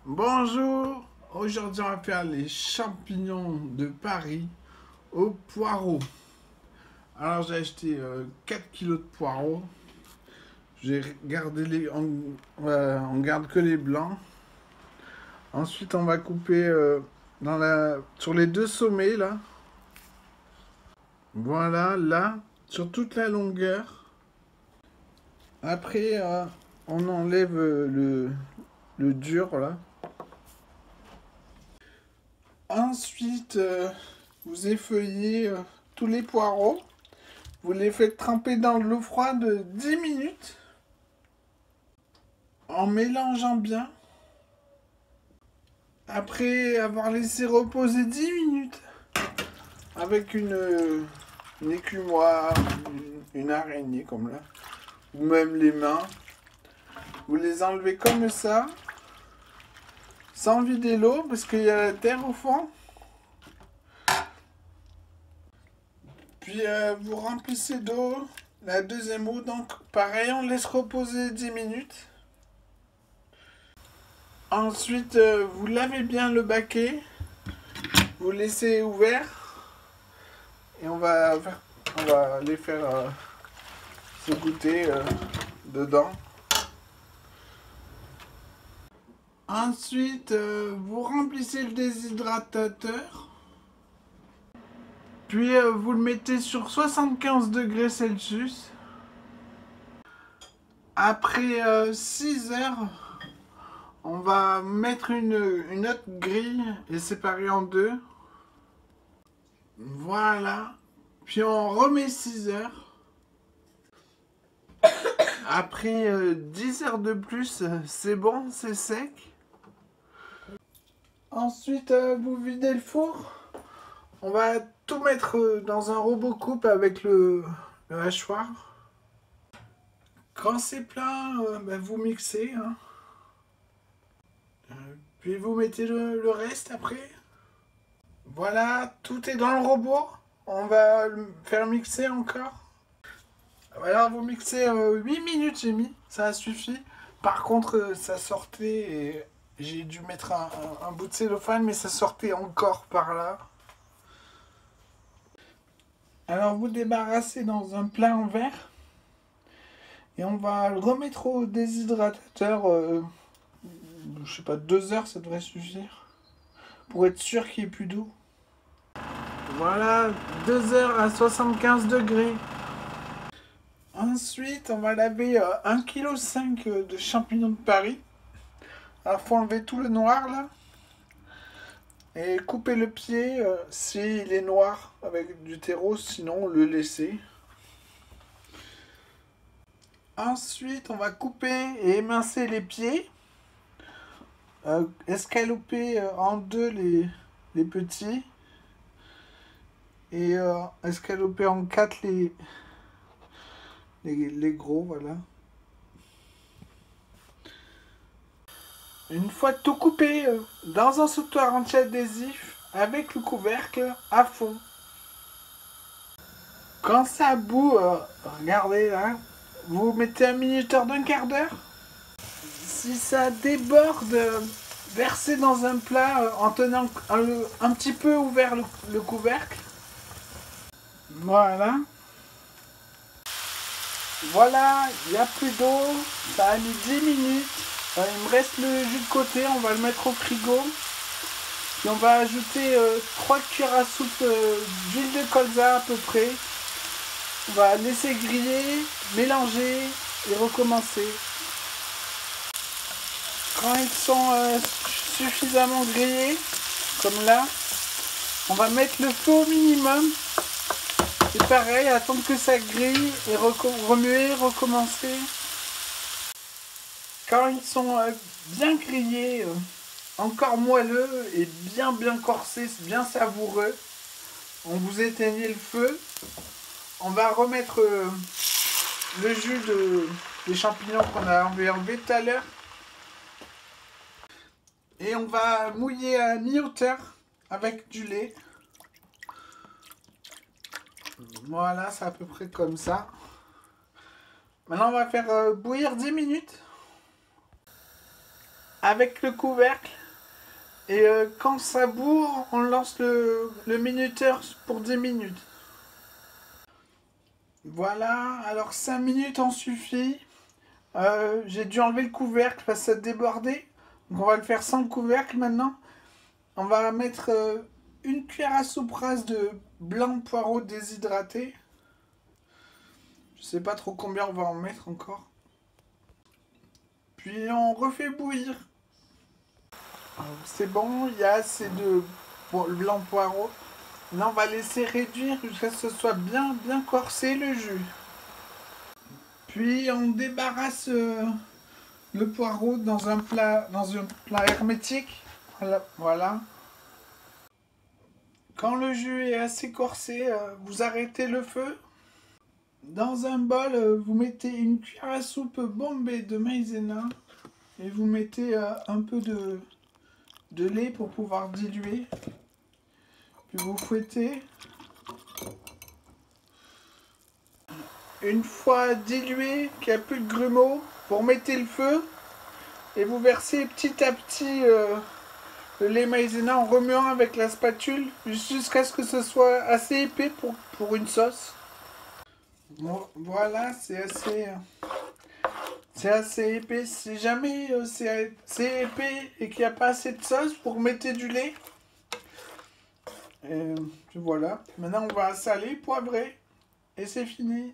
Bonjour, aujourd'hui on va faire les champignons de Paris au poireau. Alors j'ai acheté 4 kilos de poireaux. J'ai gardé on garde que les blancs. Ensuite on va couper sur les deux sommets là. Voilà, là, sur toute la longueur. Après on enlève le dur là. Ensuite, vous effeuillez tous les poireaux. Vous les faites tremper dans de l'eau froide 10 minutes en mélangeant bien. Après avoir laissé reposer 10 minutes avec une écumoire, une araignée comme là, ou même les mains, vous les enlevez comme ça, sans vider l'eau parce qu'il y a la terre au fond. Puis vous remplissez d'eau, la deuxième eau, donc pareil, on laisse reposer 10 minutes. Ensuite, vous lavez bien le baquet, vous laissez ouvert et on va les faire se goûter dedans. Ensuite, vous remplissez le déshydratateur. Puis vous le mettez sur 75 degrés Celsius. Après 6 heures, on va mettre une autre grille et séparer en deux. Voilà. Puis on remet 6 heures. Après 10 heures de plus, c'est bon, c'est sec. Ensuite, vous videz le four. On va tout mettre dans un robot coupe avec le hachoir. Quand c'est plein, vous mixez. Hein. Puis vous mettez le reste après. Voilà, tout est dans le robot. On va le faire mixer encore. Voilà, vous mixez 8 minutes, j'ai mis. Ça suffit. Par contre, ça sortait et j'ai dû mettre un bout de cellophane, mais ça sortait encore par là. Alors vous débarrassez dans un plat en verre et on va le remettre au déshydratateur. Je sais pas, 2 heures ça devrait suffire pour être sûr qu'il n'y ait plus d'eau. Voilà, 2 heures à 75 degrés. Ensuite, on va laver 1,5 kg de champignons de Paris. Alors faut enlever tout le noir là. Et couper le pied s'il est noir avec du terreau, sinon le laisser. Ensuite, on va couper et émincer les pieds. Escaloper en deux les petits. Et escaloper en quatre les gros, voilà. Une fois tout coupé, dans un sautoir anti-adhésif, avec le couvercle à fond. Quand ça bout, regardez là, vous mettez un minuteur d'un quart d'heure. Si ça déborde, versez dans un plat en tenant un petit peu ouvert le couvercle. Voilà. Voilà, il n'y a plus d'eau, ça a mis 10 minutes. Il me reste le jus de côté, on va le mettre au frigo. Puis on va ajouter 3 cuillères à soupe d'huile de colza à peu près. On va laisser griller, mélanger et recommencer. Quand ils sont suffisamment grillés, comme là, on va mettre le feu au minimum. Et pareil, attendre que ça grille et remuer, recommencer. Quand ils sont bien grillés, encore moelleux et bien corsés, bien savoureux, on vous éteignez le feu. On va remettre le jus des champignons qu'on a enlevé tout à l'heure. Et on va mouiller à mi-hauteur avec du lait. Voilà, c'est à peu près comme ça. Maintenant, on va faire bouillir 10 minutes. avec le couvercle. Et quand ça bourre, on lance le minuteur pour 10 minutes. Voilà, alors 5 minutes en suffit. J'ai dû enlever le couvercle parce que ça débordait. Donc on va le faire sans le couvercle maintenant. On va mettre une cuillère à soupe rase de blanc de poireau déshydraté. Je sais pas trop combien on va en mettre encore. Puis on refait bouillir. C'est bon, il y a assez de blanc de poireau. Là on va laisser réduire jusqu'à ce que ce soit bien corsé le jus. Puis on débarrasse le poireau dans un plat hermétique. Voilà. Quand le jus est assez corsé, vous arrêtez le feu. Dans un bol, vous mettez une cuillère à soupe bombée de maïzena et vous mettez un peu de lait pour pouvoir diluer. Puis vous fouettez. Une fois dilué, qu'il n'y a plus de grumeaux, vous remettez le feu et vous versez petit à petit le lait maïzena en remuant avec la spatule jusqu'à ce que ce soit assez épais pour une sauce. Bon, voilà, c'est assez épais. Si jamais c'est épais et qu'il n'y a pas assez de sauce, vous remettez du lait. Et voilà. Maintenant, on va saler, poivrer et c'est fini.